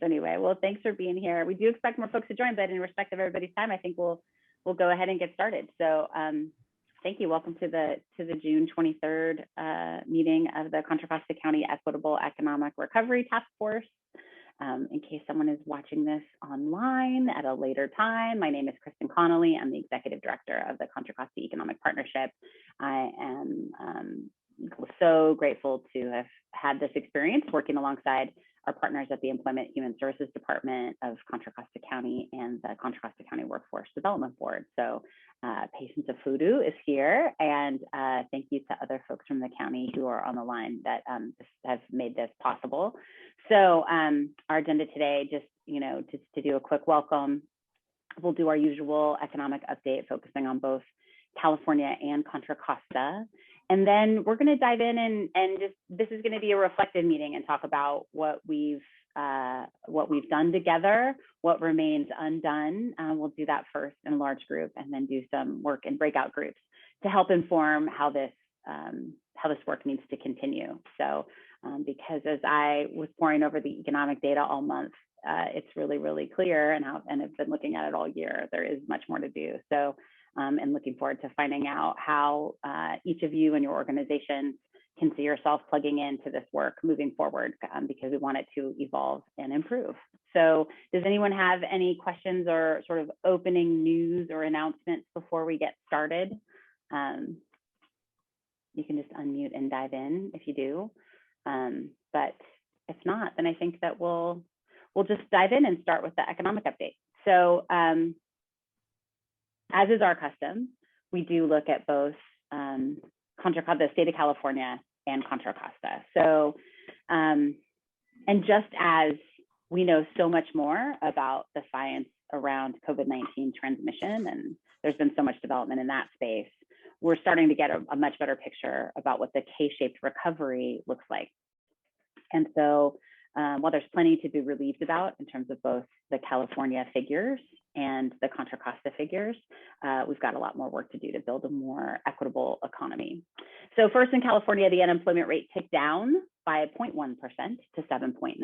So anyway, well, thanks for being here. We do expect more folks to join, but in respect of everybody's time, I think we'll go ahead and get started. So thank you. Welcome to the June 23rd meeting of the Contra Costa County Equitable Economic Recovery Task Force. In case someone is watching this online at a later time, my name is Kristen Connolly. I'm the Executive Director of the Contra Costa Economic Partnership. I am so grateful to have had this experience working alongside our partners at the Employment Human Services Department of Contra Costa County and the Contra Costa County Workforce Development Board. So Patience of Fudu is here, and thank you to other folks from the county who are on the line that have made this possible. So our agenda today, just to do a quick welcome, we'll do our usual economic update focusing on both California and Contra Costa. And then we're going to dive in and just, this is going to be a reflective meeting and talk about what we've done together, what remains undone. We'll do that first in a large group, and then do some work in breakout groups to help inform how this work needs to continue. So because as I was poring over the economic data all month, it's really, really clear, and I've been looking at it all year, there is much more to do. So and looking forward to finding out how each of you and your organizations can see yourself plugging into this work moving forward, because we want it to evolve and improve. So does anyone have any questions or sort of opening news or announcements before we get started? You can just unmute and dive in if you do. But if not, then I think that we'll just dive in and start with the economic update. So as is our custom, we do look at both the state of California and Contra Costa. So, and just as we know so much more about the science around COVID-19 transmission, and there's been so much development in that space, we're starting to get a much better picture about what the K-shaped recovery looks like. And so while there's plenty to be relieved about in terms of both the California figures and the Contra Costa figures, we've got a lot more work to do to build a more equitable economy. So first, in California, the unemployment rate ticked down by 0.1% to 7.9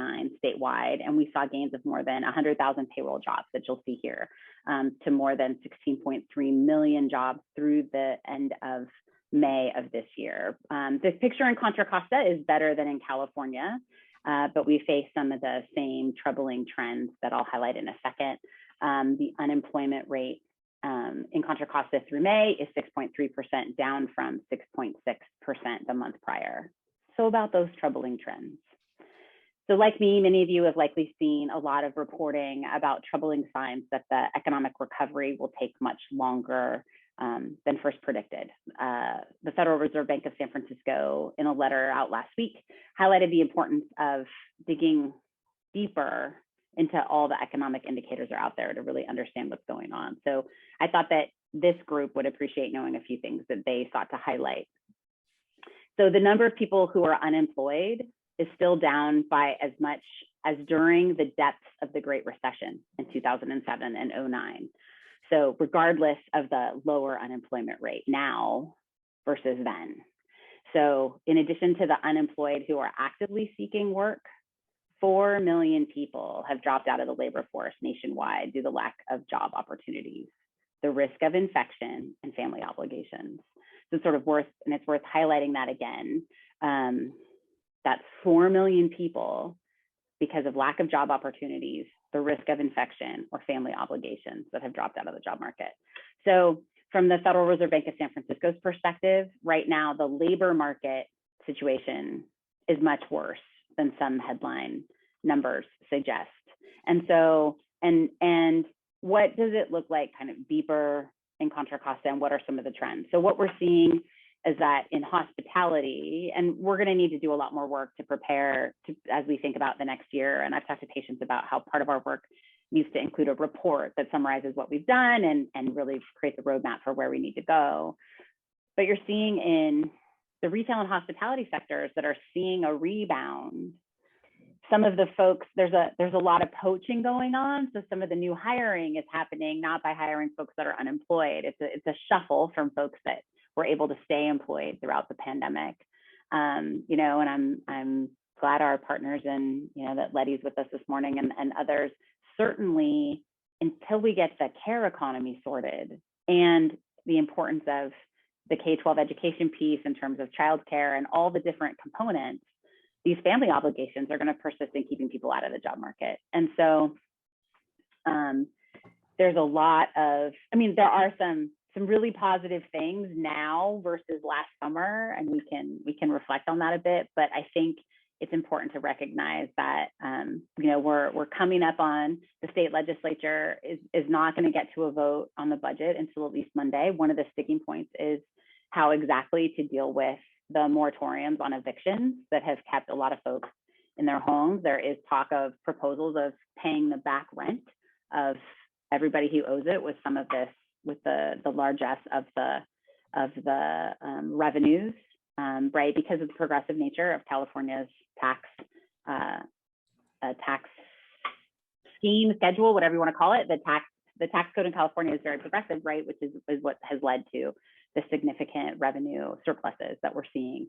statewide, and we saw gains of more than 100,000 payroll jobs that you'll see here, to more than 16.3 million jobs through the end of May of this year. This picture in Contra Costa is better than in California, but we face some of the same troubling trends that I'll highlight in a second. The unemployment rate in Contra Costa through May is 6.3%, down from 6.6% the month prior. So about those troubling trends. So like me, many of you have likely seen a lot of reporting about troubling signs that the economic recovery will take much longer than first predicted. The Federal Reserve Bank of San Francisco, in a letter out last week, highlighted the importance of digging deeper into all the economic indicators that are out there to really understand what's going on. So I thought that this group would appreciate knowing a few things that they sought to highlight. So the number of people who are unemployed is still down by as much as during the depths of the Great Recession in 2007 and 2009. So regardless of the lower unemployment rate now versus then. So in addition to the unemployed who are actively seeking work, 4 million people have dropped out of the labor force nationwide due to lack of job opportunities, the risk of infection, and family obligations. So it's sort of worth highlighting that again. That's 4 million people because of lack of job opportunities, the risk of infection, or family obligations that have dropped out of the job market. So from the Federal Reserve Bank of San Francisco's perspective, right now, the labor market situation is much worse than some headline numbers suggest. And so, and what does it look like kind of deeper in Contra Costa, and what are some of the trends? So what we're seeing is that in hospitality, and we're going to need to do a lot more work to prepare as we think about the next year. And I've talked to patients about how part of our work needs to include a report that summarizes what we've done and really creates a roadmap for where we need to go. But you're seeing in the retail and hospitality sectors that are seeing a rebound, some of the folks, there's a lot of poaching going on. So some of the new hiring is happening not by hiring folks that are unemployed. It's a shuffle from folks that were able to stay employed throughout the pandemic. And I'm glad our partners and, that Letty's with us this morning and others, certainly until we get the care economy sorted and the importance of the K-12 education piece in terms of childcare and all the different components, these family obligations are going to persist in keeping people out of the job market. And so there's a lot of, there are some really positive things now versus last summer, and we can reflect on that a bit. But I think it's important to recognize that we're coming up on the state legislature is not going to get to a vote on the budget until at least Monday. One of the sticking points is how exactly to deal with the moratoriums on evictions that have kept a lot of folks in their homes. There is talk of proposals of paying the back rent of everybody who owes it with some of this, with the largesse of the revenues, right? Because of the progressive nature of California's tax scheme, schedule, whatever you want to call it. The tax code in California is very progressive, right? Which is what has led to the significant revenue surpluses that we're seeing,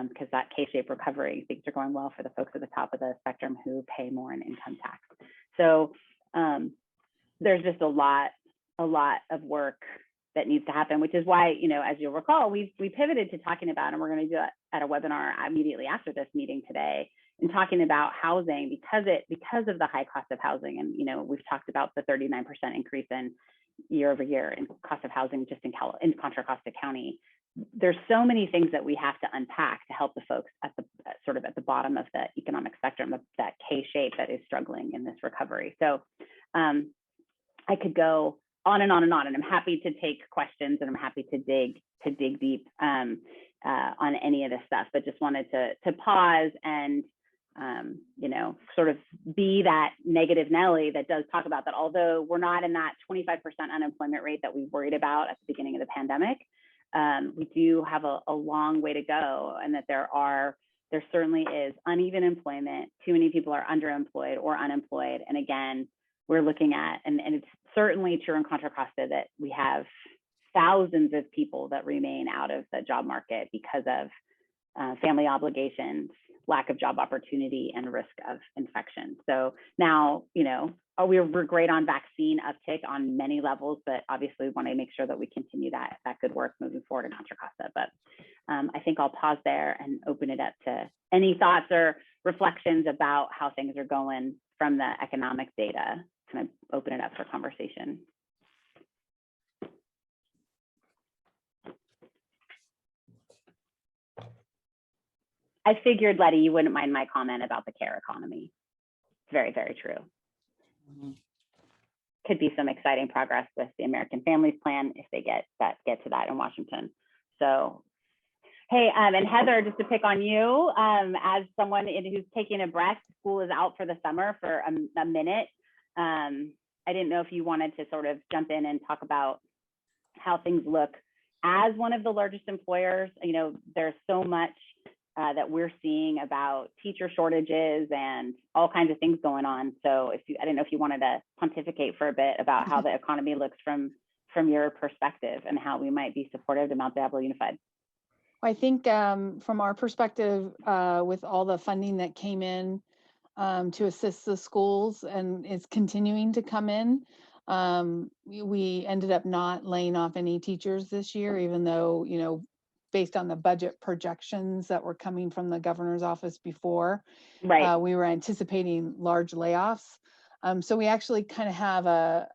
because that K-shaped recovery, things are going well for the folks at the top of the spectrum who pay more in income tax. So there's just a lot of work that needs to happen, which is why, as you'll recall, we pivoted to talking about, and we're going to do it at a webinar immediately after this meeting today, and talking about housing because of the high cost of housing. And, we've talked about the 39% increase in year over year in cost of housing just in Contra Costa County. There's so many things that we have to unpack to help the folks at the bottom of the economic spectrum, of that K shape that is struggling in this recovery. So I could go on and on and on, and I'm happy to take questions, and I'm happy to dig deep on any of this stuff, but just wanted to pause and sort of be that negative Nelly that does talk about that. Although we're not in that 25% unemployment rate that we worried about at the beginning of the pandemic, we do have a long way to go, and that there certainly is uneven employment. Too many people are underemployed or unemployed, and again, we're looking at, and it's certainly true in Contra Costa, that we have thousands of people that remain out of the job market because of family obligations, lack of job opportunity, and risk of infection. So now, we're great on vaccine uptick on many levels, but obviously we want to make sure that we continue that good work moving forward in Contra Costa. But I think I'll pause there and open it up to any thoughts or reflections about how things are going from the economic data. Kind of open it up for conversation. I figured, Letty, you wouldn't mind my comment about the care economy. It's very, very true. Mm-hmm. Could be some exciting progress with the American Families Plan if they get to that in Washington. So, hey, and Heather, just to pick on you, as someone who's taking a breath, school is out for the summer for a minute. I didn't know if you wanted to sort of jump in and talk about how things look as one of the largest employers. There's so much that we're seeing about teacher shortages and all kinds of things going on. So I didn't know if you wanted to pontificate for a bit about how the economy looks from your perspective and how we might be supportive to Mount Diablo Unified. I think from our perspective, with all the funding that came in to assist the schools and is continuing to come in, we ended up not laying off any teachers this year, even though, based on the budget projections that were coming from the governor's office before, right, we were anticipating large layoffs. So we actually kind of have a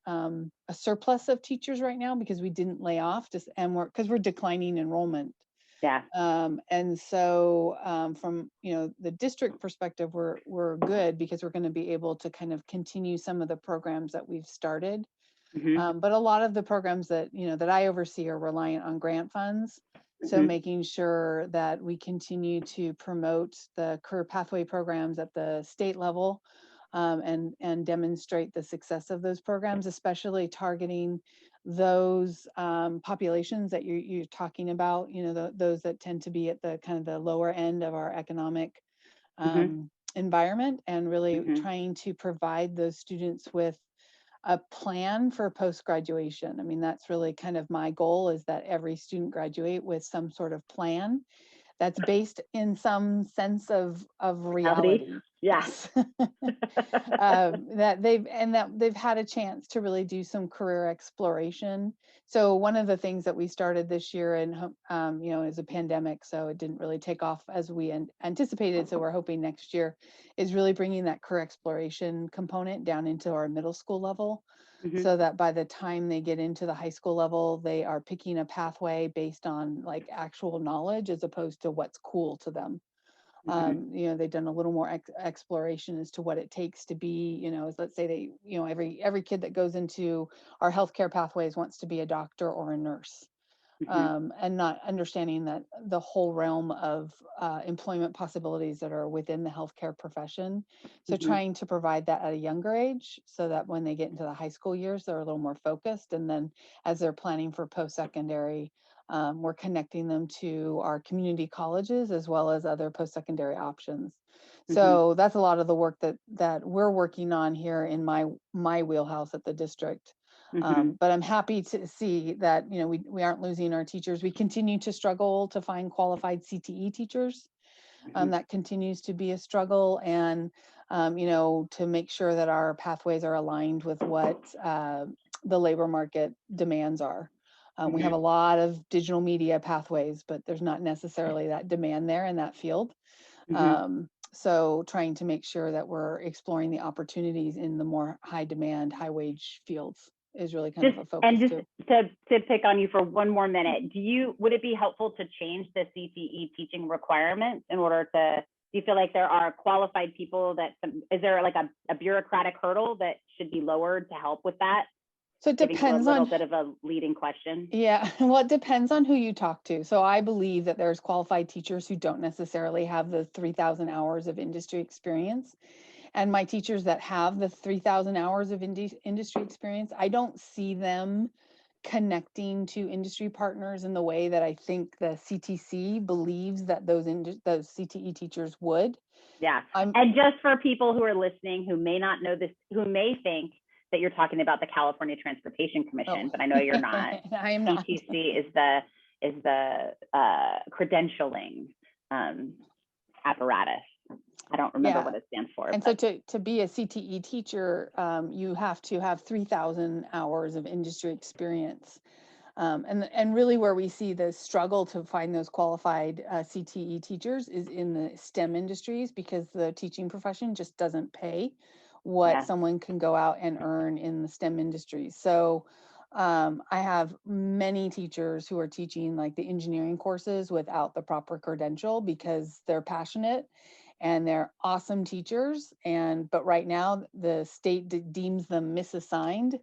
surplus of teachers right now because we didn't lay off, because we're declining enrollment. Yeah. And so from the district perspective, we're good because we're going to be able to kind of continue some of the programs that we've started. Mm-hmm. But a lot of the programs that that I oversee are reliant on grant funds. So mm-hmm. making sure that we continue to promote the career pathway programs at the state level, and demonstrate the success of those programs, especially targeting those populations that you're talking about, those that tend to be at the kind of the lower end of our economic mm-hmm. environment, and really mm-hmm. trying to provide those students with a plan for post-graduation. I mean, that's really kind of my goal, is that every student graduate with some sort of plan that's based in some sense of reality. Yes. That they've had a chance to really do some career exploration. So one of the things that we started this year, and is a pandemic, so it didn't really take off as we anticipated. So we're hoping next year is really bringing that career exploration component down into our middle school level, so that by the time they get into the high school level, they are picking a pathway based on like actual knowledge as opposed to what's cool to them. They've done a little more exploration as to what it takes to be, let's say they, every kid that goes into our healthcare pathways wants to be a doctor or a nurse. And not understanding that the whole realm of employment possibilities that are within the healthcare profession. So trying to provide that at a younger age so that when they get into the high school years, they're a little more focused. And then as they're planning for post-secondary, we're connecting them to our community colleges as well as other post-secondary options. So that's a lot of the work that we're working on here in my wheelhouse at the district. But I'm happy to see that, we aren't losing our teachers. We continue to struggle to find qualified CTE teachers. That continues to be a struggle, and, to make sure that our pathways are aligned with what the labor market demands are. We have a lot of digital media pathways, but there's not necessarily that demand there in that field. So trying to make sure that we're exploring the opportunities in the more high demand, high wage fields is really kind of a focus. And just to pick on you for one more minute, would it be helpful to change the CTE teaching requirements in order to, do you feel like there are qualified people is there like a bureaucratic hurdle that should be lowered to help with that? So it depends on a little bit of a leading question. Yeah, well, it depends on who you talk to. So I believe that there's qualified teachers who don't necessarily have the 3,000 hours of industry experience. And my teachers that have the 3,000 hours of industry experience, I don't see them connecting to industry partners in the way that I think the CTC believes that those CTE teachers would. Yeah. And just for people who are listening who may not know this, who may think that you're talking about the California Transportation Commission, but I know you're not. I am not. CTC is the credentialing apparatus. I don't remember what it stands for. And so to be a CTE teacher, you have to have 3,000 hours of industry experience. And really where we see the struggle to find those qualified CTE teachers is in the STEM industries, because the teaching profession just doesn't pay what someone can go out and earn in the STEM industries. So I have many teachers who are teaching like the engineering courses without the proper credential because they're passionate and they're awesome teachers. But right now the state deems them misassigned,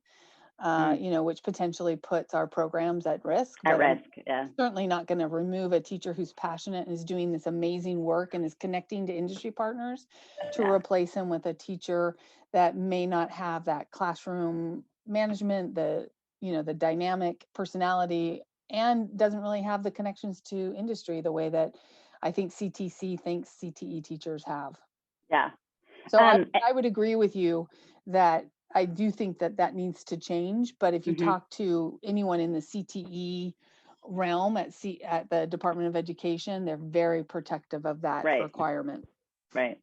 which potentially puts our programs at risk. Certainly not going to remove a teacher who's passionate and is doing this amazing work and is connecting to industry partners to replace him with a teacher that may not have that classroom management, the dynamic personality, and doesn't really have the connections to industry the way that I think CTC thinks CTE teachers have. Yeah. So I would agree with you that I do think that needs to change. But if you talk to anyone in the CTE realm at the Department of Education, they're very protective of that requirement. Right.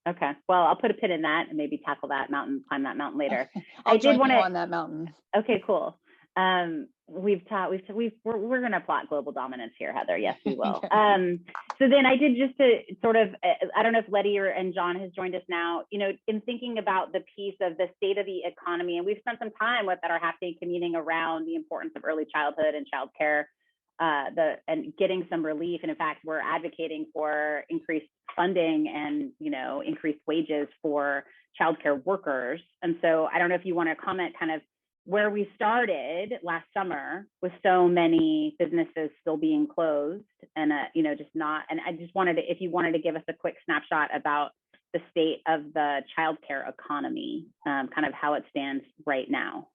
Okay. Well, I'll put a pin in that and maybe climb that mountain later. I'll join you on that mountain. Okay, cool. We're going to plot global dominance here, Heather. Yes, we will. So then I did, just to sort of, I don't know if Letty and John has joined us now, in thinking about the piece of the state of the economy, and we've spent some time at our half-day commuting around the importance of early childhood and childcare, and getting some relief. And in fact, we're advocating for increased funding and, increased wages for childcare workers. And so I don't know if you want to comment kind of where we started last summer with so many businesses still being closed and, just not, and I just wanted to, if you wanted to give us a quick snapshot about the state of the childcare economy, kind of how it stands right now.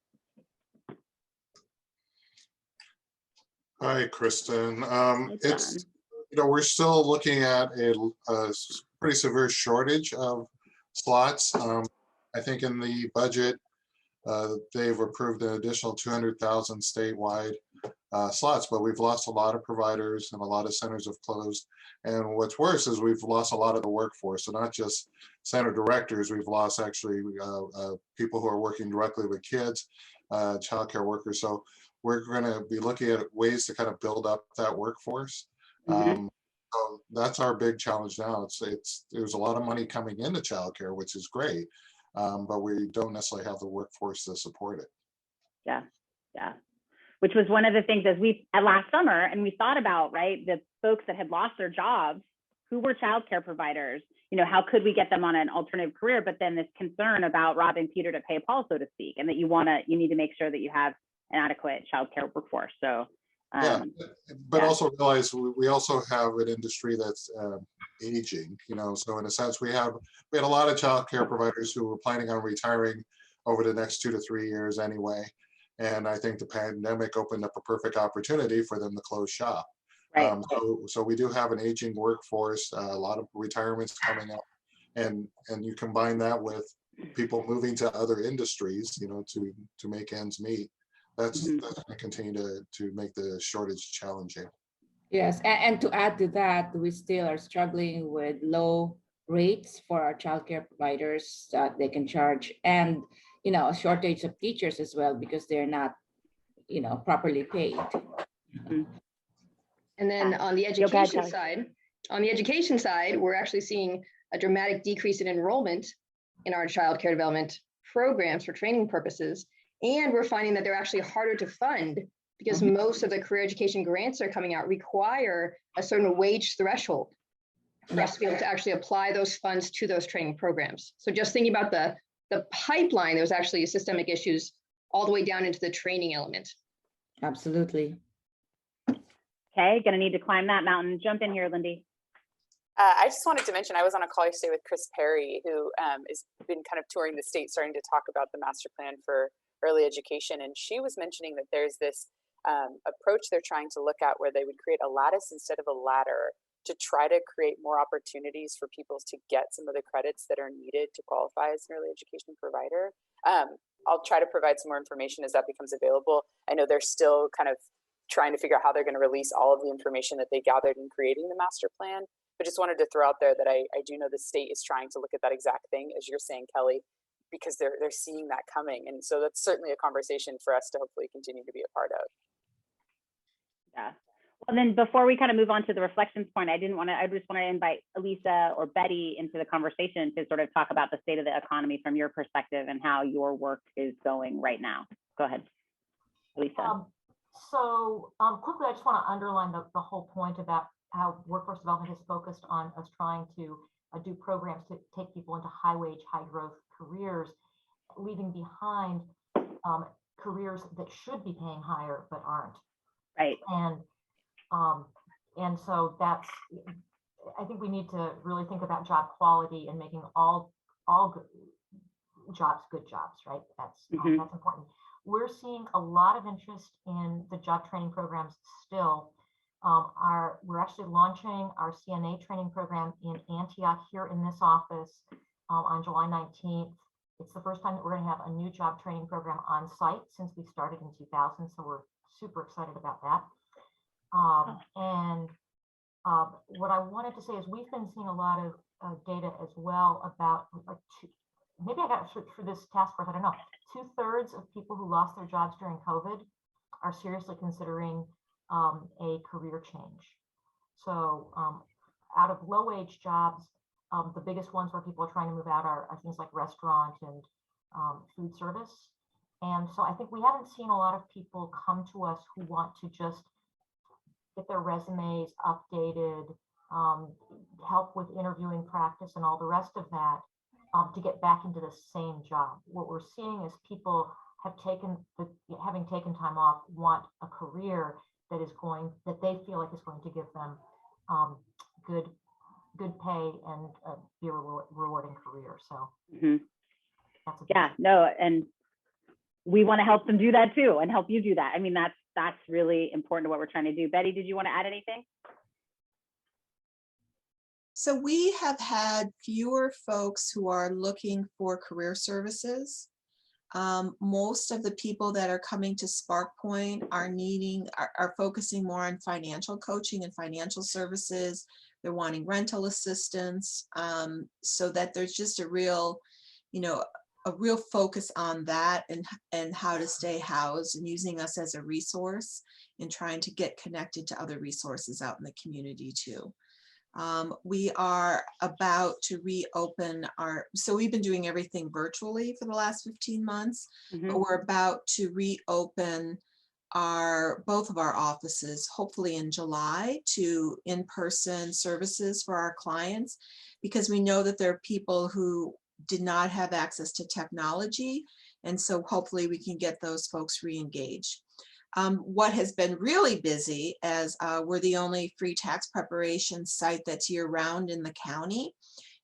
Hi, Kristen. It's, we're still looking at a pretty severe shortage of slots. I think in the budget, they've approved an additional 200,000 statewide. slots, but we've lost a lot of providers and a lot of centers have closed. And what's worse is we've lost a lot of the workforce. So not just center directors, we've lost actually people who are working directly with kids, childcare workers. So we're going to be looking at ways to kind of build up that workforce. So that's our big challenge now. There's a lot of money coming into childcare, which is great, but we don't necessarily have the workforce to support it. Yeah, yeah. Which was one of the things as we at last summer, and we thought about, right, the folks that had lost their jobs, who were childcare providers, you know, how could we get them on an alternative career? But then this concern about robbing Peter to pay Paul, so to speak, and that you need to make sure that you have an adequate childcare workforce. So yeah, but also realize we also have an industry that's aging, you know, so in a sense we had a lot of childcare providers who were planning on retiring over the next 2 to 3 years anyway. And I think the pandemic opened up a perfect opportunity for them to close shop. Right. So we do have an aging workforce, a lot of retirements coming up, and you combine that with people moving to other industries, you know, to make ends meet. That's going to continue to make the shortage challenging. Yes, and to add to that, we still are struggling with low rates for our childcare providers that they can charge, and you know, a shortage of teachers as well because they're not, you know, properly paid. And then on the education side, we're actually seeing a dramatic decrease in enrollment in our childcare development programs for training purposes. And we're finding that they're actually harder to fund because most of the career education grants that are coming out require a certain wage threshold for us to be able to actually apply those funds to those training programs. So just thinking about the pipeline, there's actually systemic issues all the way down into the training element. Absolutely. Okay, gonna need to climb that mountain. Jump in here, Lindy. I just wanted to mention, I was on a call yesterday with Chris Perry, who has been kind of touring the state, starting to talk about the master plan for early education. And she was mentioning that there's this approach they're trying to look at where they would create a lattice instead of a ladder to try to create more opportunities for people to get some of the credits that are needed to qualify as an early education provider. I'll try to provide some more information as that becomes available. I know they're still kind of trying to figure out how they're going to release all of the information that they gathered in creating the master plan, but just wanted to throw out there that I do know the state is trying to look at that exact thing, as you're saying, Kelly, because they're seeing that coming. And so that's certainly a conversation for us to hopefully continue to be a part of. Yeah. Well, then before we kind of move on to the reflections point, I just want to invite Elisa or Betty into the conversation to sort of talk about the state of the economy from your perspective and how your work is going right now. Go ahead, Elisa. Quickly, I just want to underline the whole point about how workforce development is focused on us trying to do programs to take people into high wage, high growth careers, leaving behind careers that should be paying higher but aren't. Right. And so that's, I think we need to really think about job quality and making all jobs good jobs, right? That's important. We're seeing a lot of interest in the job training programs still. We're actually launching our CNA training program in Antioch here in this office on July 19th. It's the first time that we're going to have a new job training program on site since we started in 2000. So we're super excited about that. What I wanted to say is we've been seeing a lot of data as well about, maybe I got through this task force, I don't know, 2/3 of people who lost their jobs during COVID are seriously considering a career change. So out of low wage jobs, the biggest ones where people are trying to move out are things like restaurant and food service. And so I think we haven't seen a lot of people come to us who want to just get their resumes updated, help with interviewing practice and all the rest of that to get back into the same job. What we're seeing is people having taken time off, want a career that they feel like is going to give them good pay and be a rewarding career. So and we want to help them do that too and help you do that. I mean, that's really important to what we're trying to do. Betty, did you want to add anything? So we have had fewer folks who are looking for career services. Most of the people that are coming to SparkPoint are focusing more on financial coaching and financial services. They're wanting rental assistance, so that there's just a real focus on that and how to stay housed, and using us as a resource and trying to get connected to other resources out in the community too. We are about to reopen so we've been doing everything virtually for the last 15 months, but we're about to reopen both of our offices, hopefully in July, to in-person services for our clients, because we know that there are people who did not have access to technology. And so hopefully we can get those folks re-engaged. What has been really busy, as we're the only free tax preparation site that's year-round in the county,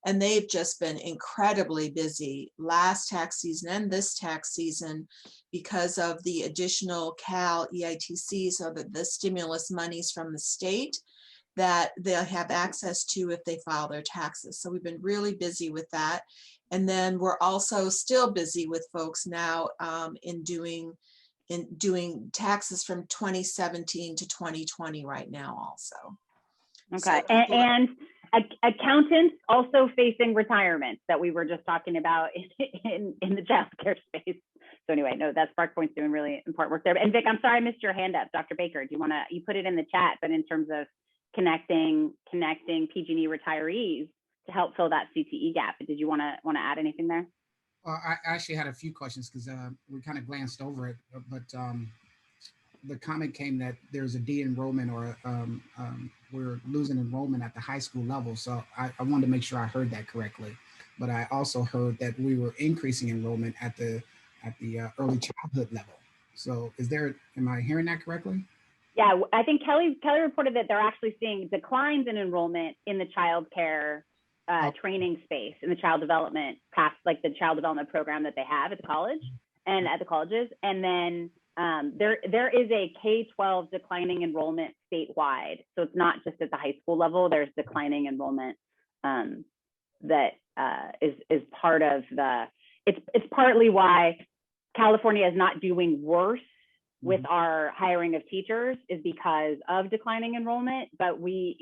and they've just been incredibly busy last tax season and this tax season because of the additional Cal EITC, so that the stimulus monies from the state that they'll have access to if they file their taxes. So we've been really busy with that. And then we're also still busy with folks now in doing taxes from 2017 to 2020 right now also. Okay, so and accountants also facing retirement that we were just talking about in the childcare space. So anyway, no, that SparkPoint's doing really important work there. And Vic, I'm sorry I missed your hand up. Dr. Baker, do you want to, you put it in the chat, but in terms of connecting PG&E retirees to help fill that CTE gap, did you want to add anything there? I actually had a few questions because we kind of glanced over it, but the comment came that there's a de-enrollment or we're losing enrollment at the high school level. So I wanted to make sure I heard that correctly. But I also heard that we were increasing enrollment at the early childhood level. So am I hearing that correctly? Yeah, I think Kelly reported that they're actually seeing declines in enrollment in the child care training space, in the child development like the child development program that they have at the college and at the colleges. And then there is a K-12 declining enrollment statewide. So it's not just at the high school level, there's declining enrollment that is part of it's partly why California is not doing worse with our hiring of teachers, is because of declining enrollment. But we're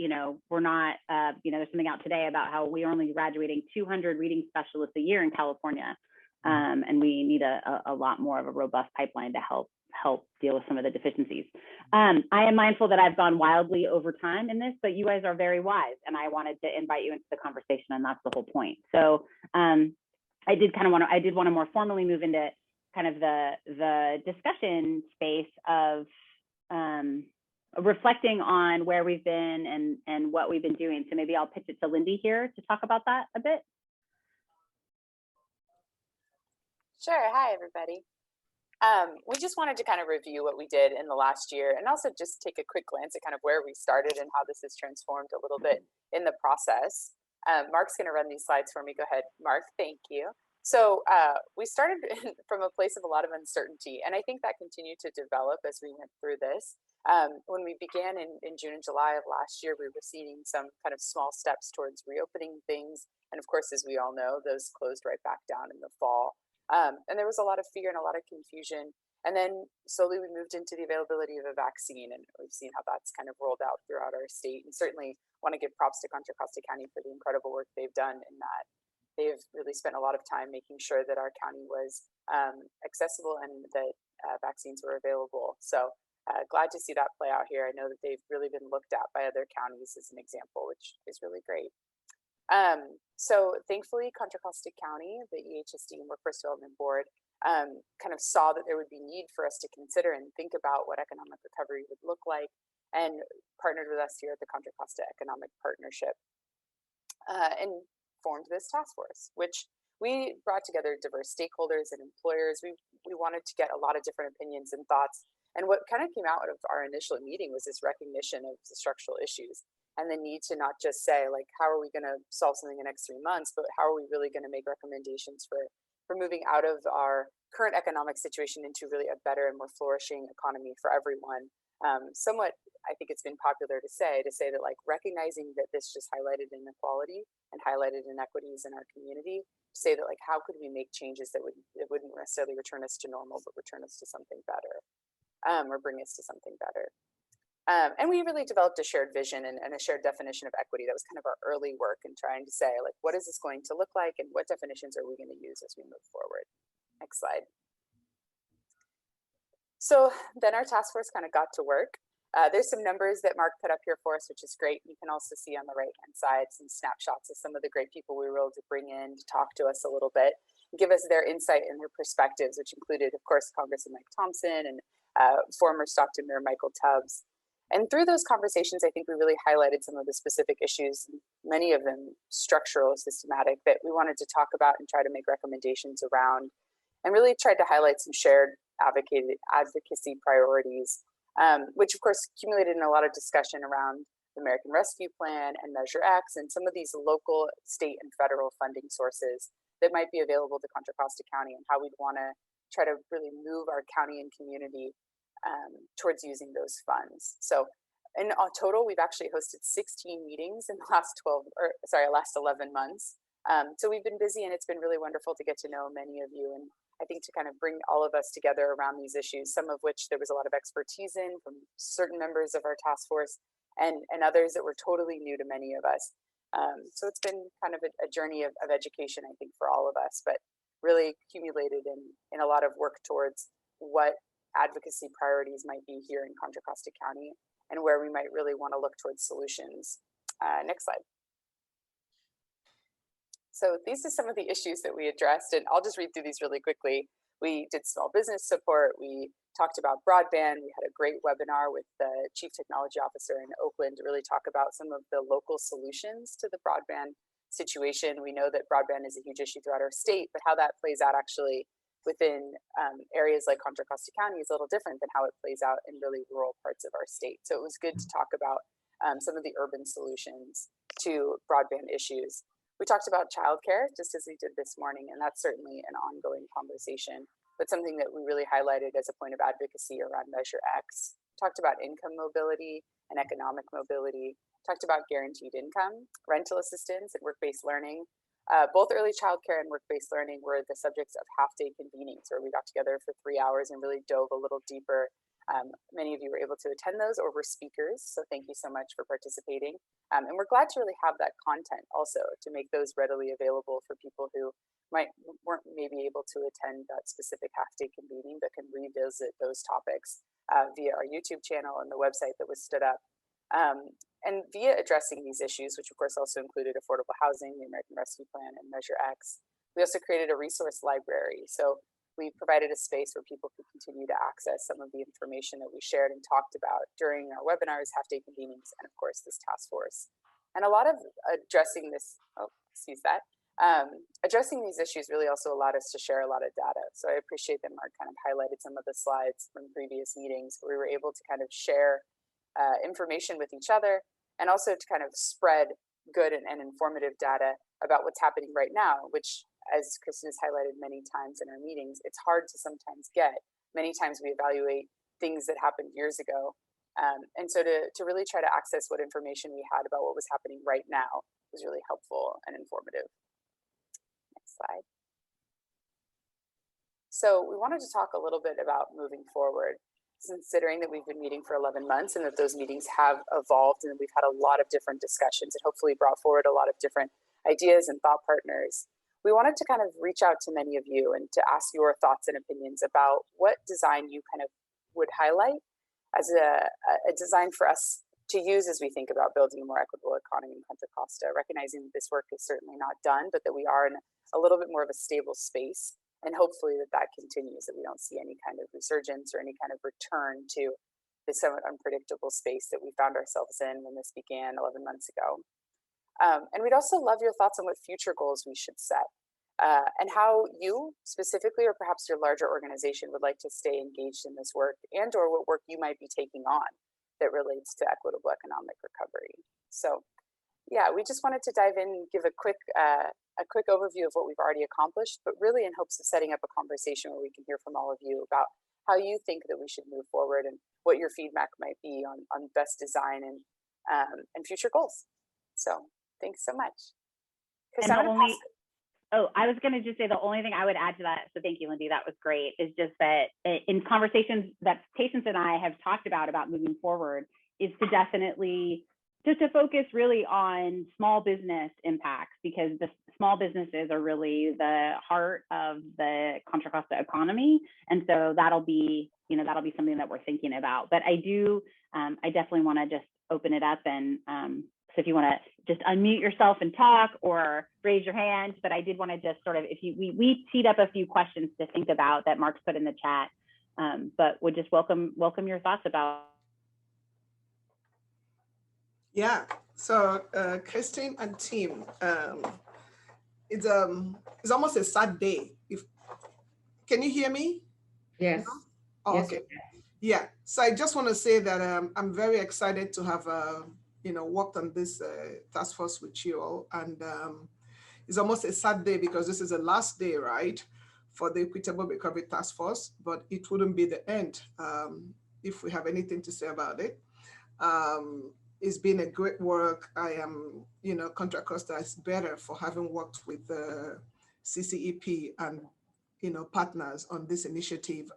not, there's something out today about how we are only graduating 200 reading specialists a year in California. And we need a lot more of a robust pipeline to help deal with some of the deficiencies. I am mindful that I've gone wildly over time in this, but you guys are very wise, and I wanted to invite you into the conversation, and that's the whole point. So I did want to more formally move into kind of the discussion space of reflecting on where we've been and what we've been doing. So maybe I'll pitch it to Lindy here to talk about that a bit. Sure. Hi, everybody. We just wanted to kind of review what we did in the last year, and also just take a quick glance at kind of where we started and how this has transformed a little bit in the process. Mark's going to run these slides for me. Go ahead, Mark. Thank you. So we started from a place of a lot of uncertainty, and I think that continued to develop as we went through this. When we began in June and July of last year, we were seeing some kind of small steps towards reopening things. And of course, as we all know, those closed right back down in the fall. And there was a lot of fear and a lot of confusion. And then slowly we moved into the availability of a vaccine, and we've seen how that's kind of rolled out throughout our state. And certainly want to give props to Contra Costa County for the incredible work they've done in that. They've really spent a lot of time making sure that our county was accessible and that vaccines were available. So glad to see that play out here. I know that they've really been looked at by other counties as an example, which is really great. So thankfully, Contra Costa County, the EHSD and Workforce Development Board, kind of saw that there would be need for us to consider and think about what economic recovery would look like, and partnered with us here at the Contra Costa Economic Partnership and formed this task force, which we brought together diverse stakeholders and employers. We wanted to get a lot of different opinions and thoughts. And what kind of came out of our initial meeting was this recognition of the structural issues and the need to not just say, like, how are we going to solve something in the next 3 months, but how are we really going to make recommendations for moving out of our current economic situation into really a better and more flourishing economy for everyone, somewhat, I think it's been popular to say that like recognizing that this just highlighted inequality and highlighted inequities in our community, say that like how could we make changes that wouldn't necessarily return us to normal, but return us to something better, or bring us to something better. And we really developed a shared vision and a shared definition of equity. That was kind of our early work in trying to say like, what is this going to look like, and what definitions are we going to use as we move forward? Next slide. So then our task force kind of got to work. There's some numbers that Mark put up here for us, which is great. You can also see on the right-hand side some snapshots of some of the great people we were able to bring in to talk to us a little bit, give us their insight and their perspectives, which included, of course, Congressman Mike Thompson and former Stockton Mayor Michael Tubbs. And through those conversations, I think we really highlighted some of the specific issues, many of them structural, systematic, that we wanted to talk about and try to make recommendations around, and really tried to highlight some shared advocacy priorities, which of course accumulated in a lot of discussion around the American Rescue Plan and Measure X and some of these local, state, and federal funding sources that might be available to Contra Costa County, and how we'd want to try to really move our county and community towards using those funds. So in total, we've actually hosted 16 meetings in the last 11 months. So we've been busy, and it's been really wonderful to get to know many of you, and I think to kind of bring all of us together around these issues, some of which there was a lot of expertise in from certain members of our task force, and others that were totally new to many of us. So it's been kind of a journey of education, I think, for all of us, but really accumulated in a lot of work towards what advocacy priorities might be here in Contra Costa County, and where we might really want to look towards solutions. Next slide. So these are some of the issues that we addressed, and I'll just read through these really quickly. We did small business support. We talked about broadband. We had a great webinar with the Chief Technology Officer in Oakland to really talk about some of the local solutions to the broadband situation. We know that broadband is a huge issue throughout our state, but how that plays out actually within areas like Contra Costa County is a little different than how it plays out in really rural parts of our state. So it was good to talk about some of the urban solutions to broadband issues. We talked about childcare, just as we did this morning, and that's certainly an ongoing conversation, but something that we really highlighted as a point of advocacy around Measure X. Talked about income mobility and economic mobility. Talked about guaranteed income, rental assistance, and work-based learning. Both early childcare and work-based learning were the subjects of half-day convenings, where we got together for 3 hours and really dove a little deeper. Many of you were able to attend those or were speakers, so thank you so much for participating. And we're glad to really have that content also to make those readily available for people who weren't maybe able to attend that specific half-day convening, but can revisit those topics via our YouTube channel and the website that was stood up. And via addressing these issues, which of course also included affordable housing, the American Rescue Plan, and Measure X, we also created a resource library. So we provided a space where people could continue to access some of the information that we shared and talked about during our webinars, half-day convenings, and of course this task force. And a lot of addressing this, addressing these issues really also allowed us to share a lot of data. So I appreciate that Mark kind of highlighted some of the slides from previous meetings where we were able to kind of share information with each other, and also to kind of spread good and informative data about what's happening right now, which, as Kristen has highlighted many times in our meetings, it's hard to sometimes get. Many times we evaluate things that happened years ago. And so to really try to access what information we had about what was happening right now was really helpful and informative. Next slide. So we wanted to talk a little bit about moving forward, considering that we've been meeting for 11 months and that those meetings have evolved, and we've had a lot of different discussions and hopefully brought forward a lot of different ideas and thought partners. We wanted to kind of reach out to many of you and to ask your thoughts and opinions about what design you kind of would highlight as a design for us to use as we think about building a more equitable economy in Contra Costa, recognizing that this work is certainly not done, but that we are in a little bit more of a stable space. And hopefully that continues, that we don't see any kind of resurgence or any kind of return to this somewhat unpredictable space that we found ourselves in when this began 11 months ago. And we'd also love your thoughts on what future goals we should set, and how you specifically, or perhaps your larger organization, would like to stay engaged in this work, and or what work you might be taking on that relates to equitable economic recovery. So yeah, we just wanted to dive in and give a quick overview of what we've already accomplished, but really in hopes of setting up a conversation where we can hear from all of you about how you think that we should move forward and what your feedback might be on best design and future goals. So thanks so much. And I was going to just say the only thing I would add to that, so thank you, Lindy, that was great, is just that in conversations that Patience and I have talked about moving forward, is to definitely just to focus really on small business impacts, because the small businesses are really the heart of the Contra Costa economy. And so that'll be something that we're thinking about. But I definitely want to just open it up, and so if you want to just unmute yourself and talk or raise your hand, but I did want to just sort of, we teed up a few questions to think about that Mark's put in the chat, but would just welcome your thoughts about. Yeah, so Christine and team, it's almost a sad day. Can you hear me? Yes. Oh, Yes. okay. Yeah, so I just want to say that I'm very excited to have worked on this task force with you all, and it's almost a sad day because this is the last day, right, for the Equitable Recovery Task Force, but it wouldn't be the end if we have anything to say about it. It's been a great work. I am, Contra Costa is better for having worked with CCEP and, partners on this initiative.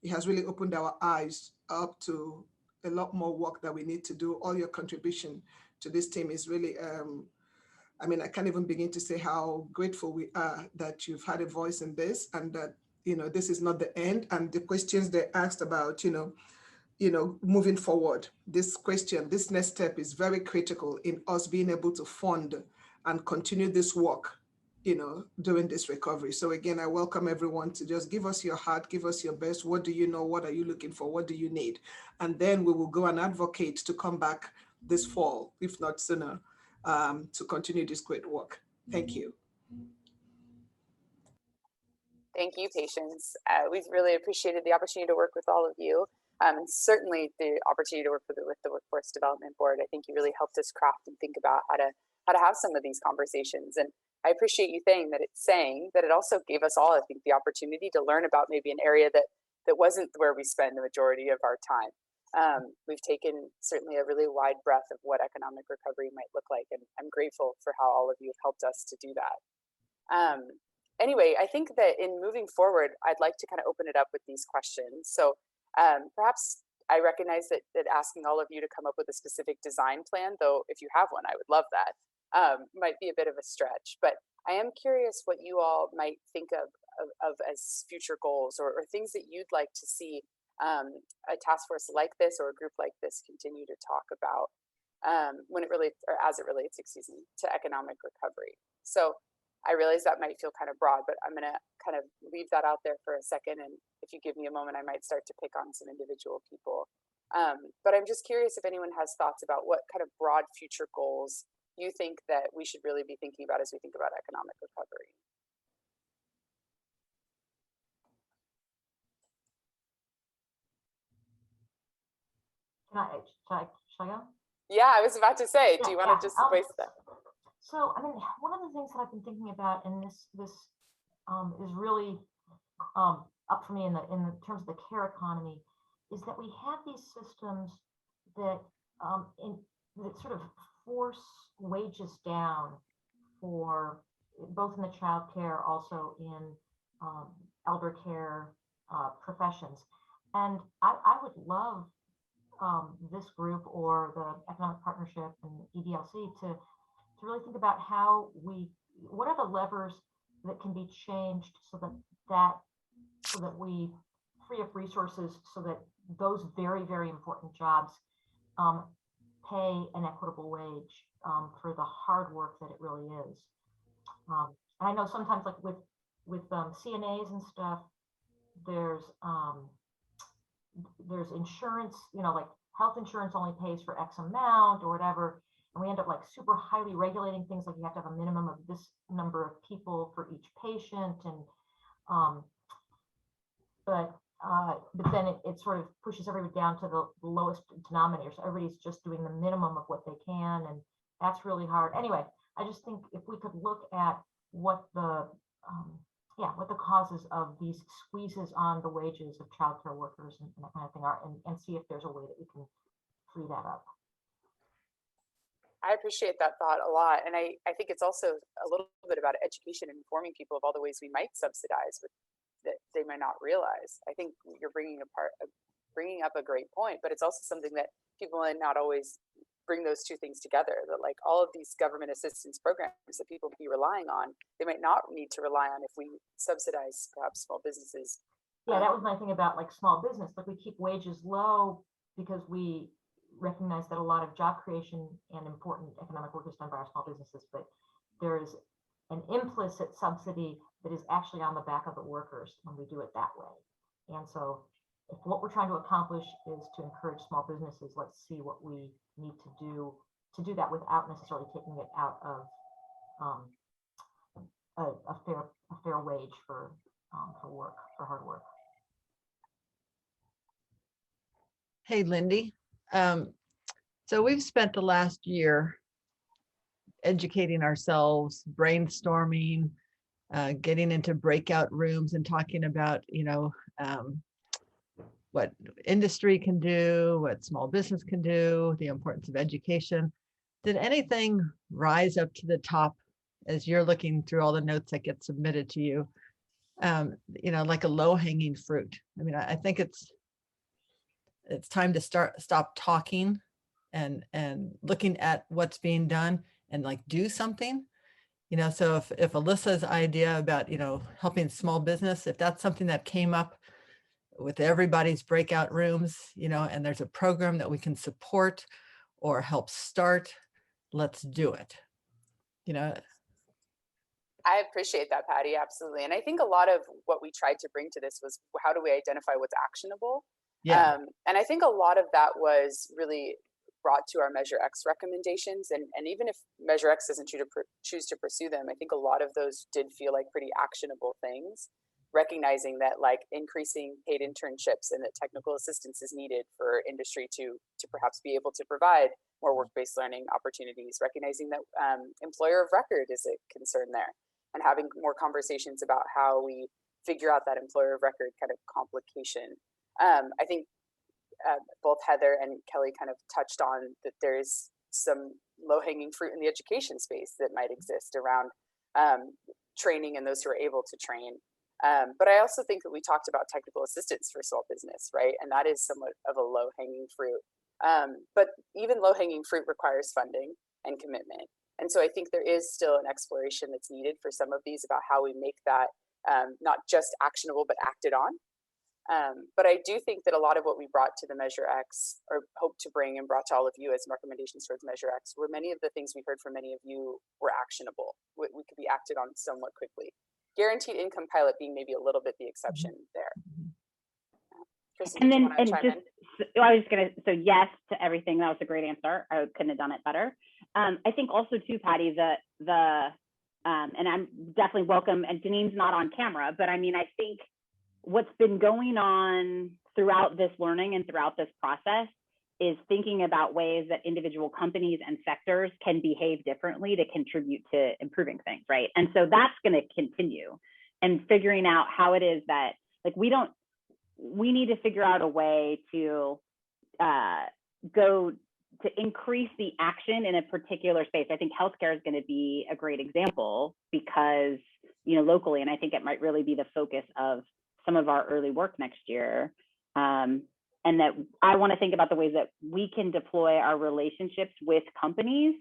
It has really opened our eyes up to a lot more work that we need to do. All your contribution to this team is really, I can't even begin to say how grateful we are that you've had a voice in this, and that, this is not the end. And the questions they asked about, moving forward, this next step is very critical in us being able to fund and continue this work, during this recovery. So again, I welcome everyone to just give us your heart, give us your best. What do you know? What are you looking for? What do you need? And then we will go and advocate to come back this fall, if not sooner, to continue this great work. Thank you. Thank you, Patience. We've really appreciated the opportunity to work with all of you. And certainly the opportunity to work with the Workforce Development Board. I think you really helped us craft and think about how to have some of these conversations. And I appreciate you saying that it also gave us all, I think, the opportunity to learn about maybe an area that wasn't where we spend the majority of our time. We've taken certainly a really wide breadth of what economic recovery might look like, and I'm grateful for how all of you have helped us to do that. Anyway, I think that in moving forward, I'd like to kind of open it up with these questions. So perhaps I recognize that asking all of you to come up with a specific design plan, though if you have one, I would love that, might be a bit of a stretch. But I am curious what you all might think of as future goals, or things that you'd like to see a task force like this or a group like this continue to talk about when it relates, or as it relates, to economic recovery. So I realize that might feel kind of broad, but I'm going to kind of leave that out there for a second. And if you give me a moment, I might start to pick on some individual people. But I'm just curious if anyone has thoughts about what kind of broad future goals you think that we should really be thinking about as we think about economic recovery. Should I go? Yeah, I was about to say, do you want to just waste that? So, one of the things that I've been thinking about, and this is really up for me in terms of the care economy, is that we have these systems that that sort of force wages down for both in the child care, also in elder care professions. And I would love this group or the Economic Partnership and EDLC to really think about what are the levers that can be changed so that we free up resources so that those very, very important jobs pay an equitable wage for the hard work that it really is. And I know sometimes, like with CNAs and stuff, there's insurance, like health insurance only pays for X amount or whatever. And we end up like super highly regulating things, like you have to have a minimum of this number of people for each patient. And but then it sort of pushes everybody down to the lowest denominator. So everybody's just doing the minimum of what they can. And that's really hard. Anyway, I just think if we could look at what the what the causes of these squeezes on the wages of childcare workers and that kind of thing are, and see if there's a way that we can free that up. I appreciate that thought a lot. And I think it's also a little bit about education and informing people of all the ways we might subsidize that they might not realize. I think you're bringing up a great point, but it's also something that people might not always bring those two things together, that like all of these government assistance programs that people be relying on, they might not need to rely on if we subsidize perhaps small businesses. Yeah, that was my thing about like small business. Like we keep wages low because we recognize that a lot of job creation and important economic work is done by our small businesses, but there is an implicit subsidy that is actually on the back of the workers when we do it that way. And so if what we're trying to accomplish is to encourage small businesses, let's see what we need to do that without necessarily taking it out of a fair wage for work, for hard work. Hey, Lindy. So we've spent the last year educating ourselves, brainstorming, getting into breakout rooms and talking about, what industry can do, what small business can do, the importance of education. Did anything rise up to the top as you're looking through all the notes that get submitted to you, like a low-hanging fruit? I mean, I think it's time to stop talking and looking at what's being done and like do something. So if Alyssa's idea about, helping small business, if that's something that came up with everybody's breakout rooms, and there's a program that we can support or help start, let's do it. I appreciate that, Patty, absolutely. And I think a lot of what we tried to bring to this was, how do we identify what's actionable? Yeah. And I think a lot of that was really brought to our Measure X recommendations. And even if Measure X doesn't choose to pursue them, I think a lot of those did feel like pretty actionable things, recognizing that like increasing paid internships and that technical assistance is needed for industry to perhaps be able to provide more work-based learning opportunities, recognizing that employer of record is a concern there, and having more conversations about how we figure out that employer of record kind of complication. I think both Heather and Kelly kind of touched on that there's some low-hanging fruit in the education space that might exist around training and those who are able to train. But I also think that we talked about technical assistance for small business, right? And that is somewhat of a low-hanging fruit. But even low-hanging fruit requires funding and commitment. And so I think there is still an exploration that's needed for some of these about how we make that not just actionable, but acted on. But I do think that a lot of what we brought to the Measure X, or hope to bring and brought to all of you as recommendations towards Measure X, were many of the things we heard from many of you were actionable. We could be acted on somewhat quickly. Guaranteed income pilot being maybe a little bit the exception there. Kristen, I was going to, so yes to everything. That was a great answer. I couldn't have done it better. I think also too, Patty, and I'm definitely welcome, and Janine's not on camera, but I mean, I think what's been going on throughout this learning and throughout this process is thinking about ways that individual companies and sectors can behave differently to contribute to improving things, right? And so that's going to continue, and figuring out how it is that, like, we need to figure out a way to go to increase the action in a particular space. I think healthcare is going to be a great example because, locally, and I think it might really be the focus of some of our early work next year. And that I want to think about the ways that we can deploy our relationships with companies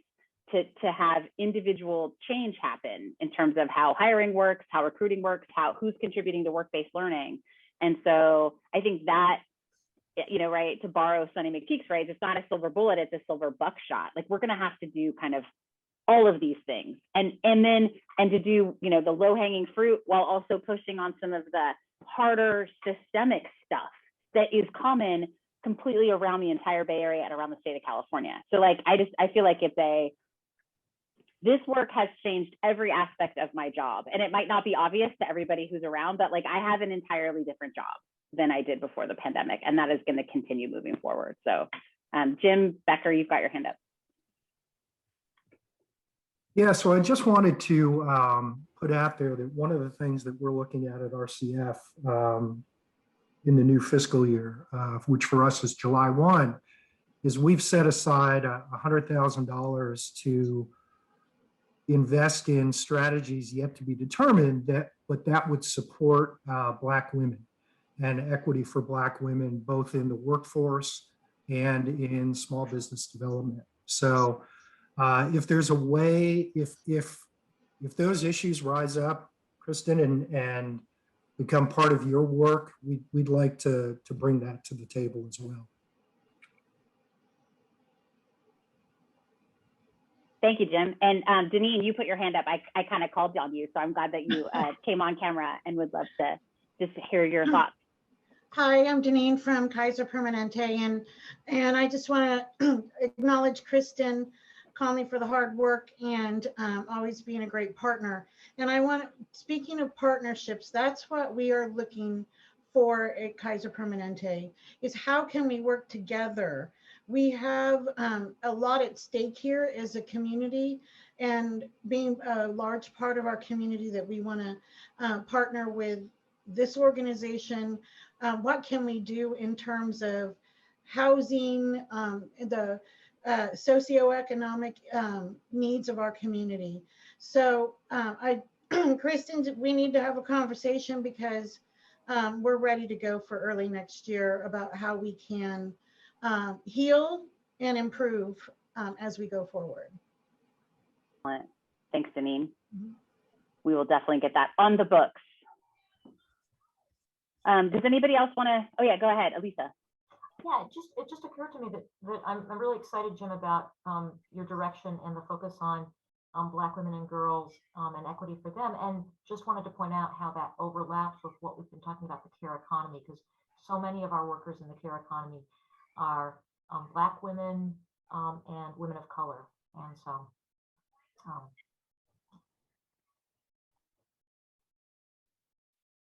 to have individual change happen in terms of how hiring works, how recruiting works, who's contributing to work-based learning. And so I think that, right, to borrow Sonny McPeak's phrase, it's not a silver bullet, it's a silver buckshot. Like, we're going to have to do kind of all of these things and to do, the low-hanging fruit while also pushing on some of the harder systemic stuff that is common completely around the entire Bay Area and around the state of California. So like, I feel like this work has changed every aspect of my job, and it might not be obvious to everybody who's around, but like, I have an entirely different job than I did before the pandemic, and that is going to continue moving forward. So Jim Becker, you've got your hand up. Yeah, so I just wanted to put out there that one of the things that we're looking at RCF in the new fiscal year, which for us is July 1, is we've set aside $100,000 to invest in strategies yet to be determined but that would support Black women and equity for Black women, both in the workforce and in small business development. So if there's a way, if those issues rise up, Kristen, and become part of your work, we'd like to bring that to the table as well. Thank you, Jim. And Deneen, you put your hand up. I kind of called on you, so I'm glad that you came on camera and would love to just hear your thoughts. Hi, I'm Deneen from Kaiser Permanente, and I just want to acknowledge Kristen Conley for the hard work and always being a great partner. And speaking of partnerships, that's what we are looking for at Kaiser Permanente, is how can we work together? We have a lot at stake here as a community, and being a large part of our community that we want to partner with this organization. What can we do in terms of housing, the socioeconomic needs of our community? So Kristen, we need to have a conversation because we're ready to go for early next year about how we can heal and improve as we go forward. Thanks, Deneen. We will definitely get that on the books. Does anybody else want to? Oh yeah, go ahead, Elisa. Yeah, it just occurred to me that I'm really excited, Jim, about your direction and the focus on Black women and girls and equity for them. And just wanted to point out how that overlaps with what we've been talking about, the care economy, because so many of our workers in the care economy are Black women and women of color. And so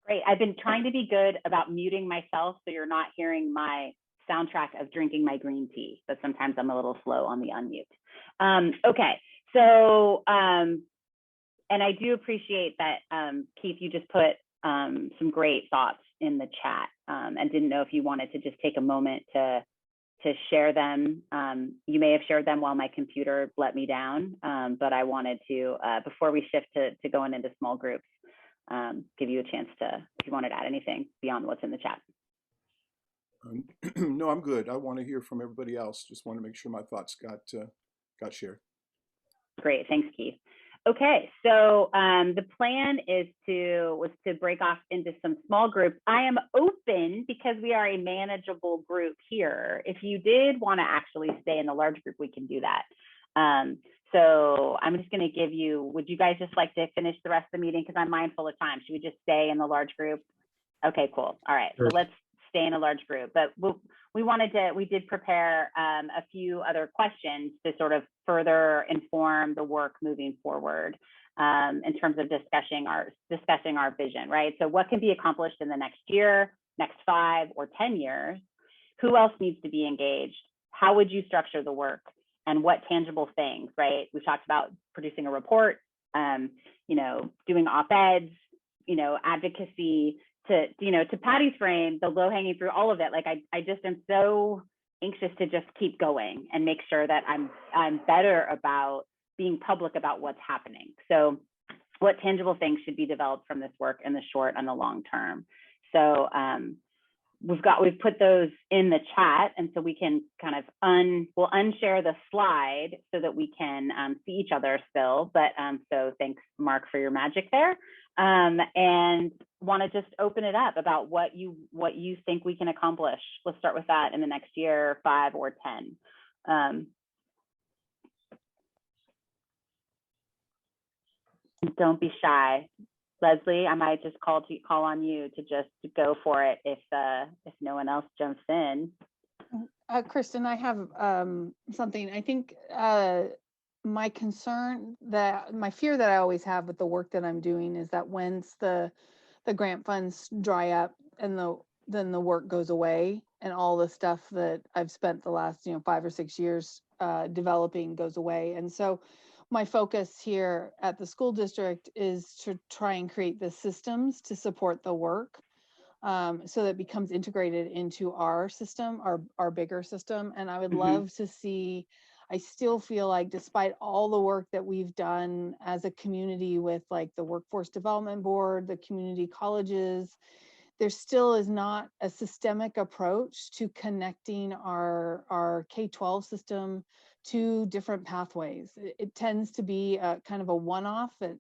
great. I've been trying to be good about muting myself so you're not hearing my soundtrack of drinking my green tea, but sometimes I'm a little slow on the unmute. Okay, so, and I do appreciate that, Keith, you just put some great thoughts in the chat, and didn't know if you wanted to just take a moment to share them. You may have shared them while my computer let me down, but I wanted to, before we shift to going into small groups, give you a chance to, if you wanted to add anything beyond what's in the chat. No, I'm good. I want to hear from everybody else. Just want to make sure my thoughts got shared. Great, thanks, Keith. Okay, so the plan was to break off into some small groups. I am open because we are a manageable group here. If you did want to actually stay in the large group, we can do that. So I'm just going to give you, would you guys just like to finish the rest of the meeting? Because I'm mindful of time. Should we just stay in the large group? Okay, cool. All right, sure. So let's stay in a large group. But we did prepare a few other questions to sort of further inform the work moving forward in terms of discussing our vision, right? So what can be accomplished in the next year, next 5 or 10 years? Who else needs to be engaged? How would you structure the work? And what tangible things, right? We've talked about producing a report, doing op-eds, advocacy, to Patty's frame, the low-hanging fruit, all of it. Like I just am so anxious to just keep going and make sure that I'm better about being public about what's happening. So what tangible things should be developed from this work in the short and the long term? So we've put those in the chat, and so we can kind of we'll unshare the slide so that we can see each other still. But so thanks, Mark, for your magic there. And want to just open it up about what you think we can accomplish. Let's start with that in the next year, 5 or 10. Don't be shy. Leslie, I might just call on you to just go for it if no one else jumps in. Kristen, I have something. I think my fear that I always have with the work that I'm doing is that once the grant funds dry up and then the work goes away and all the stuff that I've spent the last 5 or 6 years developing goes away. And so my focus here at the school district is to try and create the systems to support the work, so that it becomes integrated into our system, our bigger system. And I would love to see, I still feel like despite all the work that we've done as a community with like the Workforce Development Board, the community colleges, there still is not a systemic approach to connecting our K-12 system to different pathways. It tends to be a kind of a one-off that,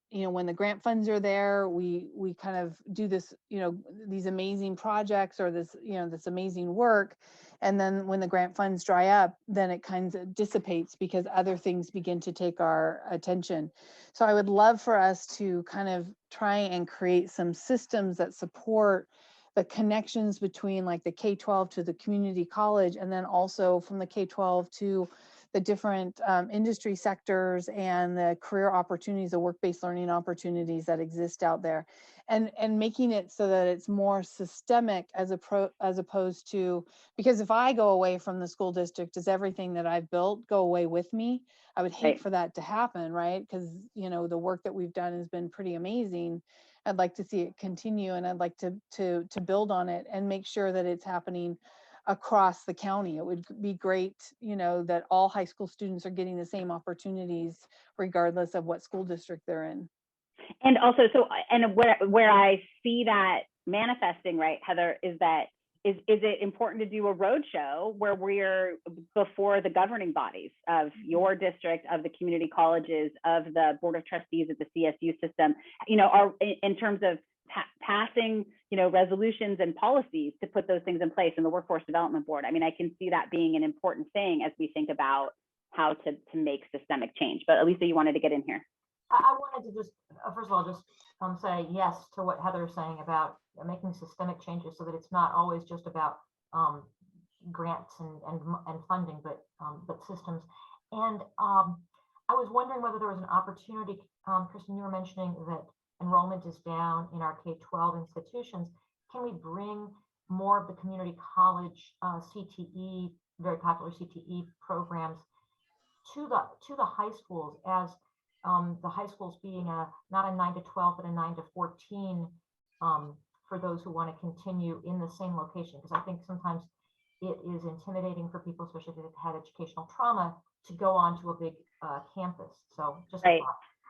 you know, when the grant funds are there, we kind of do this, you know, these amazing projects or this, you know, this amazing work. And then when the grant funds dry up, then it kind of dissipates because other things begin to take our attention. So I would love for us to kind of try and create some systems that support the connections between like the K-12 to the community college, and then also from the K-12 to the different industry sectors and the career opportunities, the work-based learning opportunities that exist out there, and making it so that it's more systemic as opposed to, because if I go away from the school district, does everything that I've built go away with me? I would hate for that to happen, right? Because, you know, the work that we've done has been pretty amazing. I'd like to see it continue, and I'd like to build on it and make sure that it's happening across the county. It would be great, you know, that all high school students are getting the same opportunities regardless of what school district they're in. And also, and where I see that manifesting, right, Heather, is it important to do a roadshow where we're before the governing bodies of your district, of the community colleges, of the board of trustees of the CSU system, you know, in terms of passing, you know, resolutions and policies to put those things in place in the Workforce Development Board. I mean, I can see that being an important thing as we think about how to make systemic change. But Elisa, you wanted to get in here. I wanted to just, first of all, just say yes to what Heather's saying about making systemic changes so that it's not always just about grants and funding, but systems. And I was wondering whether there was an opportunity, Kristen, you were mentioning that enrollment is down in our K-12 institutions. Can we bring more of the community college CTE, very popular CTE programs to the high schools, as the high schools being not a 9 to 12, but a 9 to 14 for those who want to continue in the same location? Because I think sometimes it is intimidating for people, especially if they've had educational trauma, to go on to a big campus. So just right.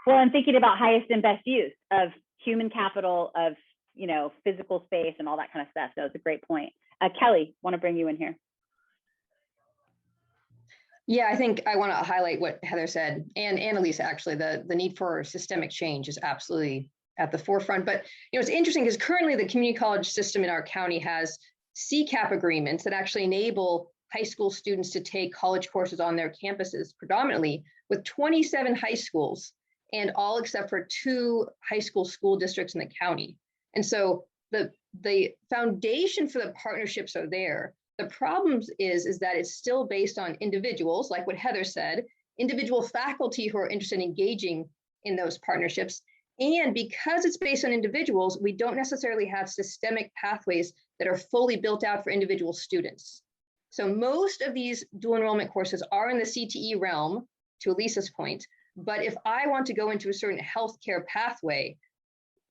Well, I'm thinking about highest and best use of human capital, of, you know, physical space and all that kind of stuff. So it's a great point. Kelly, want to bring you in here. Yeah, I think I want to highlight what Heather said, and Annalisa, actually, the need for systemic change is absolutely at the forefront. But, you know, it's interesting because currently the community college system in our county has CCAP agreements that actually enable high school students to take college courses on their campuses, predominantly with 27 high schools, and all except for 2 high school districts in the county. And so the foundation for the partnerships are there. The problem is that it's still based on individuals, like what Heather said, individual faculty who are interested in engaging in those partnerships. And because it's based on individuals, we don't necessarily have systemic pathways that are fully built out for individual students. So most of these dual enrollment courses are in the CTE realm, to Elisa's point. But if I want to go into a certain healthcare pathway,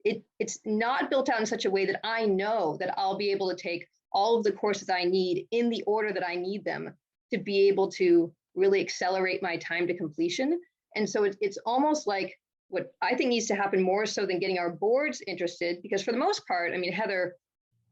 it's not built out in such a way that I know that I'll be able to take all of the courses I need in the order that I need them to be able to really accelerate my time to completion. And so it's almost like what I think needs to happen more so than getting our boards interested, because for the most part, I mean, Heather,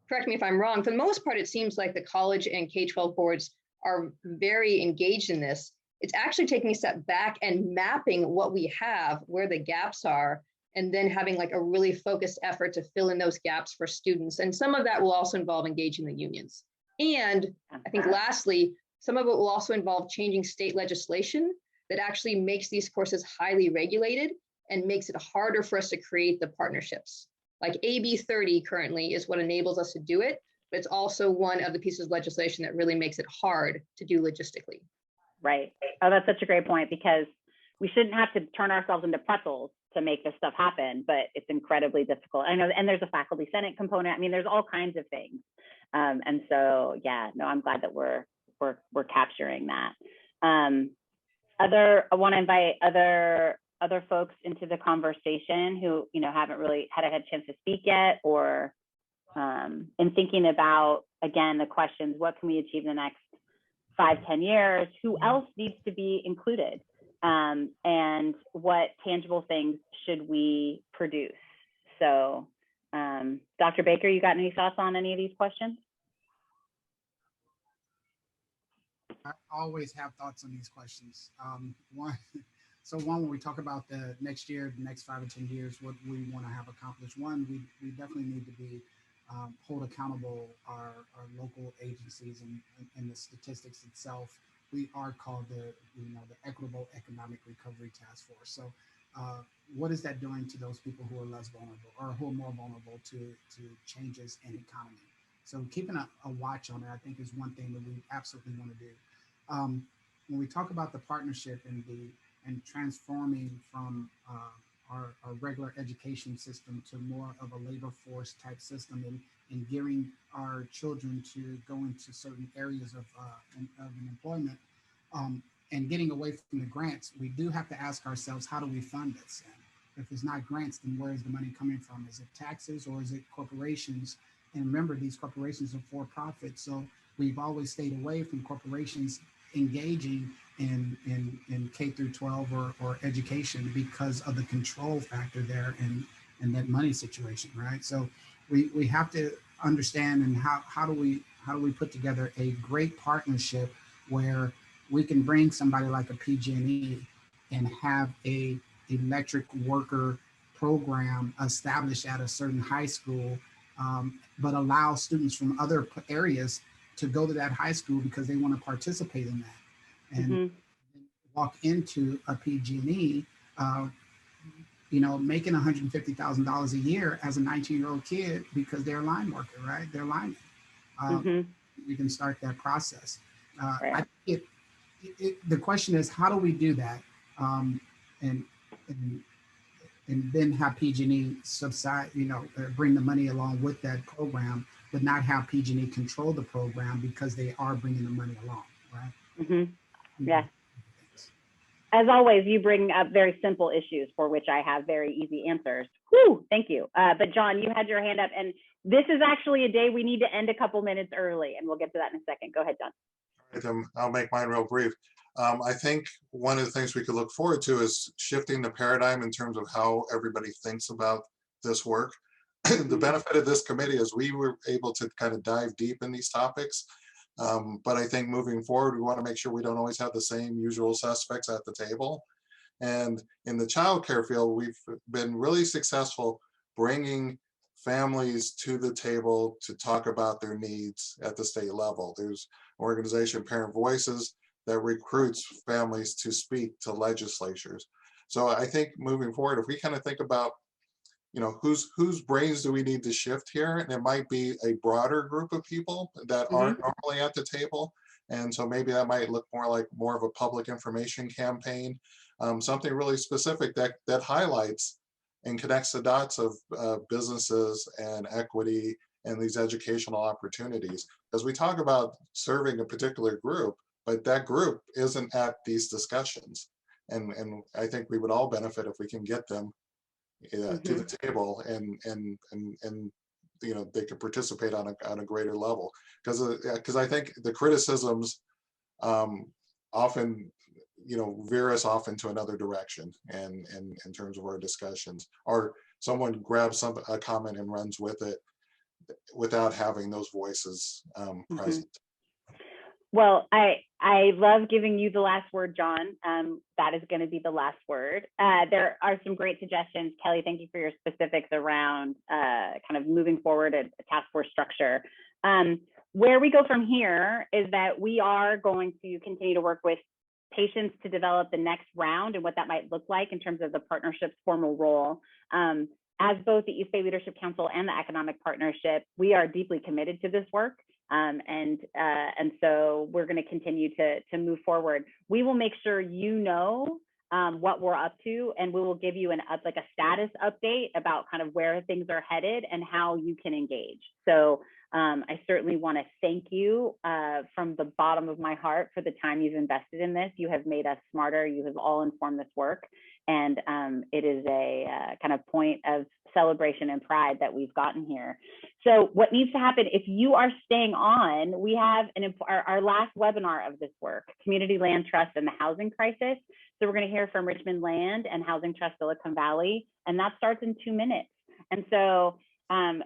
correct me if I'm wrong, for the most part, it seems like the college and K-12 boards are very engaged in this. It's actually taking a step back and mapping what we have, where the gaps are, and then having like a really focused effort to fill in those gaps for students. And some of that will also involve engaging the unions. And I think lastly, some of it will also involve changing state legislation that actually makes these courses highly regulated and makes it harder for us to create the partnerships. Like AB 30 currently is what enables us to do it, but it's also one of the pieces of legislation that really makes it hard to do logistically. Right. Oh, that's such a great point, because we shouldn't have to turn ourselves into pretzels to make this stuff happen, but it's incredibly difficult. I know, and there's a faculty senate component. I mean, there's all kinds of things. And so, yeah, no, I'm glad that we're capturing that. I want to invite other folks into the conversation who, haven't really had a chance to speak yet, or in thinking about, again, the questions, what can we achieve in the next 5-10 years? Who else needs to be included? And what tangible things should we produce? So, Dr. Baker, you got any thoughts on any of these questions? I always have thoughts on these questions. One, when we talk about the next year, the next 5 or 10 years, what we want to have accomplished, one, we definitely need to be hold accountable our local agencies and the statistics itself. We are called the Equitable Economic Recovery Task Force. So what is that doing to those people who are less vulnerable or who are more vulnerable to changes in economy? So keeping a watch on it, I think, is one thing that we absolutely want to do. When we talk about the partnership and transforming from our regular education system to more of a labor force type system, and gearing our children to go into certain areas of employment, and getting away from the grants, we do have to ask ourselves, how do we fund this? And if it's not grants, then where is the money coming from? Is it taxes or is it corporations? And remember, these corporations are for profit, so we've always stayed away from corporations engaging in K through 12 or education because of the control factor there and that money situation, right? So we have to understand, and how do we put together a great partnership where we can bring somebody like a PG&E and have a electric worker program established at a certain high school, but allow students from other areas to go to that high school because they want to participate in that, and walk into a PG&E, making $150,000 a year as a 19-year-old kid because they're a line worker, right? They're linemen. We can start that process. I think the question is, how do we do that, and then have PG&E subside, bring the money along with that program, but not have PG&E control the program because they are bringing the money along, right? Yeah. As always, you bring up very simple issues for which I have very easy answers. Whew, thank you. But John, you had your hand up, and this is actually a day we need to end a couple minutes early, and we'll get to that in a second. Go ahead, John. All right, I'll make mine real brief. I think one of the things we could look forward to is shifting the paradigm in terms of how everybody thinks about this work. The benefit of this committee is we were able to kind of dive deep in these topics. But I think moving forward, we want to make sure we don't always have the same usual suspects at the table. And in the childcare field, we've been really successful bringing families to the table to talk about their needs at the state level. There's an organization, Parent Voices, that recruits families to speak to legislatures. So I think moving forward, if we kind of think about, whose brains do we need to shift here? And it might be a broader group of people that aren't normally at the table. And so maybe that might look more of a public information campaign, something really specific that highlights and connects the dots of businesses and equity and these educational opportunities. Because we talk about serving a particular group, but that group isn't at these discussions. And I think we would all benefit if we can get them to the table and they could participate on a greater level. Because I think the criticisms often veer us off into another direction and in terms of our discussions, or someone grabs a comment and runs with it without having those voices present. Well, I love giving you the last word, John. That is going to be the last word. There are some great suggestions. Kelly, thank you for your specifics around kind of moving forward a task force structure. Where we go from here is that we are going to continue to work with patients to develop the next round and what that might look like in terms of the partnership's formal role. As both the East Bay Leadership Council and the Economic Partnership, we are deeply committed to this work. And so we're going to continue to move forward. We will make sure what we're up to, and we will give you like a status update about kind of where things are headed and how you can engage. So I certainly want to thank you from the bottom of my heart for the time you've invested in this. You have made us smarter. You have all informed this work. And it is a kind of point of celebration and pride that we've gotten here. So what needs to happen, if you are staying on, we have our last webinar of this work, Community Land Trust and the Housing Crisis. So we're going to hear from Richmond Land and Housing Trust Silicon Valley, and that starts in 2 minutes. And so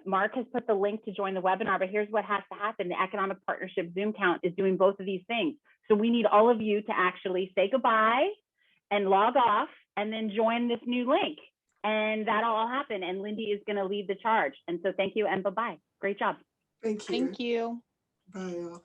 Mark has put the link to join the webinar, but here's what has to happen. The Economic Partnership Zoom Count is doing both of these things. So we need all of you to actually say goodbye and log off and then join this new link. And that'll all happen. And Lindy is going to lead the charge. And so thank you and bye-bye. Great job. Thank you. Thank you. Bye.